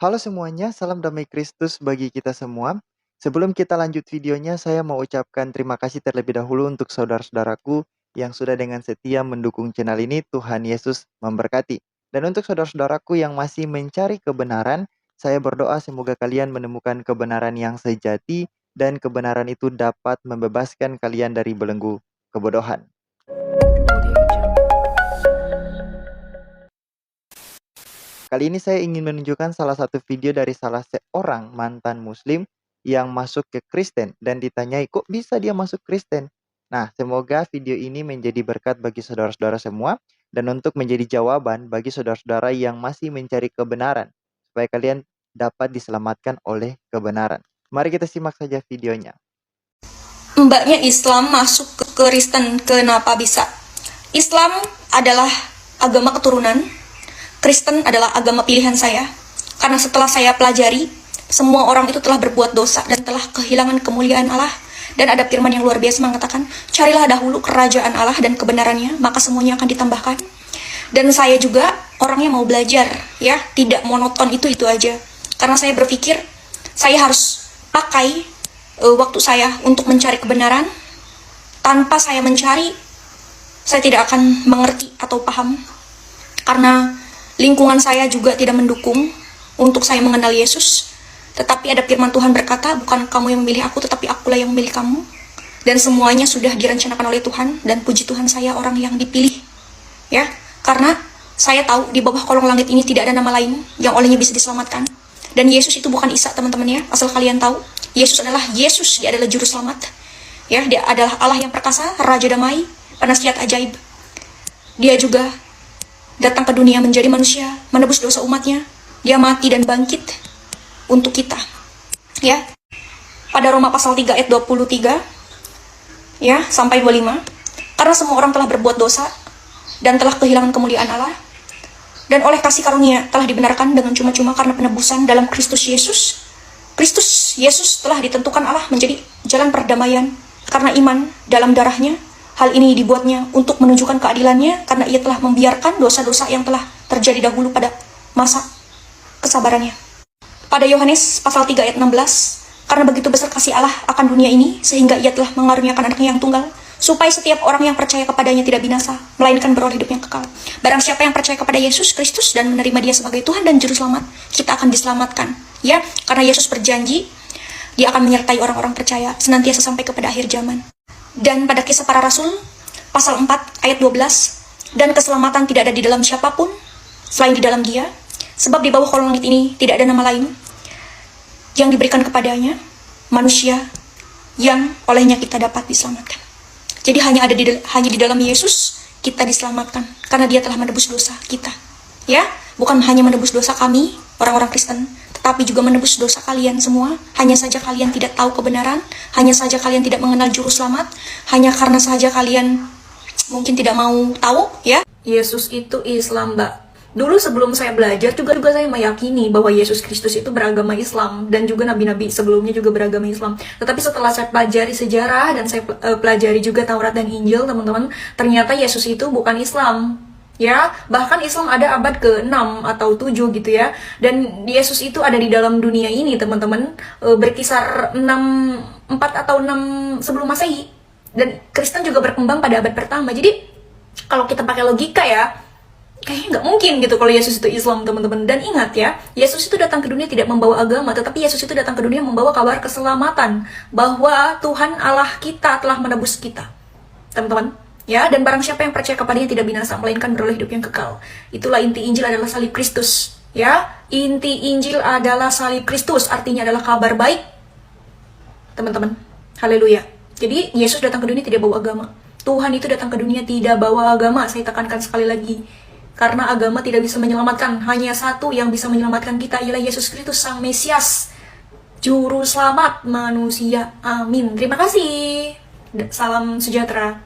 Halo semuanya, salam damai Kristus bagi kita semua. Sebelum kita lanjut videonya, saya mau ucapkan terima kasih terlebih dahulu untuk saudara-saudaraku yang sudah dengan setia mendukung channel ini. Tuhan Yesus memberkati. Dan untuk saudara-saudaraku yang masih mencari kebenaran, saya berdoa semoga kalian menemukan kebenaran yang sejati dan kebenaran itu dapat membebaskan kalian dari belenggu kebodohan. Kali ini saya ingin menunjukkan salah satu video dari salah seorang mantan muslim yang masuk ke Kristen dan ditanyai kok bisa dia masuk Kristen. Nah, semoga video ini menjadi berkat bagi saudara-saudara semua dan untuk menjadi jawaban bagi saudara-saudara yang masih mencari kebenaran supaya kalian dapat diselamatkan oleh kebenaran. Mari kita simak saja videonya. Mbaknya Islam masuk ke Kristen, kenapa bisa? Islam adalah agama keturunan, Kristen adalah agama pilihan saya. Karena setelah saya pelajari, semua orang itu telah berbuat dosa dan telah kehilangan kemuliaan Allah. Dan ada firman yang luar biasa mengatakan, carilah dahulu kerajaan Allah dan kebenarannya, maka semuanya akan ditambahkan. Dan saya juga orangnya mau belajar, ya, tidak monoton itu aja. Karena saya berpikir, saya harus pakai waktu saya untuk mencari kebenaran. Tanpa saya mencari, saya tidak akan mengerti atau paham. Karena lingkungan saya juga tidak mendukung untuk saya mengenal Yesus. Tetapi ada firman Tuhan berkata, bukan kamu yang memilih aku, tetapi akulah yang memilih kamu. Dan semuanya sudah direncanakan oleh Tuhan, dan puji Tuhan saya orang yang dipilih. Ya, karena saya tahu di bawah kolong langit ini tidak ada nama lain yang olehnya bisa diselamatkan. Dan Yesus itu bukan Isa, teman-teman ya, asal kalian tahu. Yesus adalah Yesus, dia adalah juru selamat. Ya, dia adalah Allah yang perkasa, Raja damai, penasihat ajaib. Dia juga datang ke dunia menjadi manusia, menebus dosa umatnya. Dia mati dan bangkit untuk kita. Ya. Pada Roma pasal 3 ayat 23 ya sampai 25. Karena semua orang telah berbuat dosa dan telah kehilangan kemuliaan Allah. Dan oleh kasih karunia telah dibenarkan dengan cuma-cuma karena penebusan dalam Kristus Yesus. Kristus Yesus telah ditentukan Allah menjadi jalan perdamaian karena iman dalam darahnya. Hal ini dibuatnya untuk menunjukkan keadilannya karena ia telah membiarkan dosa-dosa yang telah terjadi dahulu pada masa kesabarannya. Pada Yohanes pasal 3 ayat 16, karena begitu besar kasih Allah akan dunia ini sehingga ia telah mengaruniakan anaknya yang tunggal supaya setiap orang yang percaya kepadanya tidak binasa, melainkan beroleh hidup yang kekal. Barang siapa yang percaya kepada Yesus Kristus dan menerima dia sebagai Tuhan dan Juru Selamat, kita akan diselamatkan. Ya, karena Yesus berjanji, dia akan menyertai orang-orang percaya senantiasa sampai kepada akhir zaman. Dan pada Kisah Para Rasul, pasal 4 ayat 12, dan keselamatan tidak ada di dalam siapapun, selain di dalam dia, sebab di bawah kolong langit ini tidak ada nama lain yang diberikan kepadanya, manusia, yang olehnya kita dapat diselamatkan. Jadi hanya di dalam Yesus kita diselamatkan karena dia telah menebus dosa kita. Ya, bukan hanya menebus dosa kami orang-orang Kristen, tetapi juga menebus dosa kalian semua. Hanya saja kalian tidak tahu kebenaran, hanya saja kalian tidak mengenal juru selamat, hanya karena saja kalian mungkin tidak mau tahu, ya. Yesus itu Islam, Mbak. Dulu sebelum saya belajar juga saya meyakini bahwa Yesus Kristus itu beragama Islam dan juga nabi-nabi sebelumnya juga beragama Islam. Tetapi setelah saya pelajari sejarah dan saya pelajari juga Taurat dan Injil, teman-teman, ternyata Yesus itu bukan Islam. Ya, bahkan Islam ada abad ke-6 atau 7 gitu ya. Dan Yesus itu ada di dalam dunia ini, teman-teman, berkisar 4 atau 6 sebelum Masehi. Dan Kristen juga berkembang pada abad pertama. Jadi kalau kita pakai logika ya, kayaknya nggak mungkin gitu kalau Yesus itu Islam, teman-teman. Dan ingat ya, Yesus itu datang ke dunia tidak membawa agama, tetapi Yesus itu datang ke dunia membawa kabar keselamatan, bahwa Tuhan Allah kita telah menebus kita, teman-teman. Ya, dan barang siapa yang percaya kepadanya tidak binasa, melainkan beroleh hidup yang kekal. Itulah inti Injil adalah salib Kristus. Ya, inti Injil adalah salib Kristus, artinya adalah kabar baik, teman-teman. Haleluya. Jadi Yesus datang ke dunia tidak bawa agama. Tuhan itu datang ke dunia tidak bawa agama. Saya tekankan sekali lagi. Karena agama tidak bisa menyelamatkan. Hanya satu yang bisa menyelamatkan kita, ialah Yesus Kristus, Sang Mesias, Juru Selamat manusia. Amin. Terima kasih. Salam sejahtera.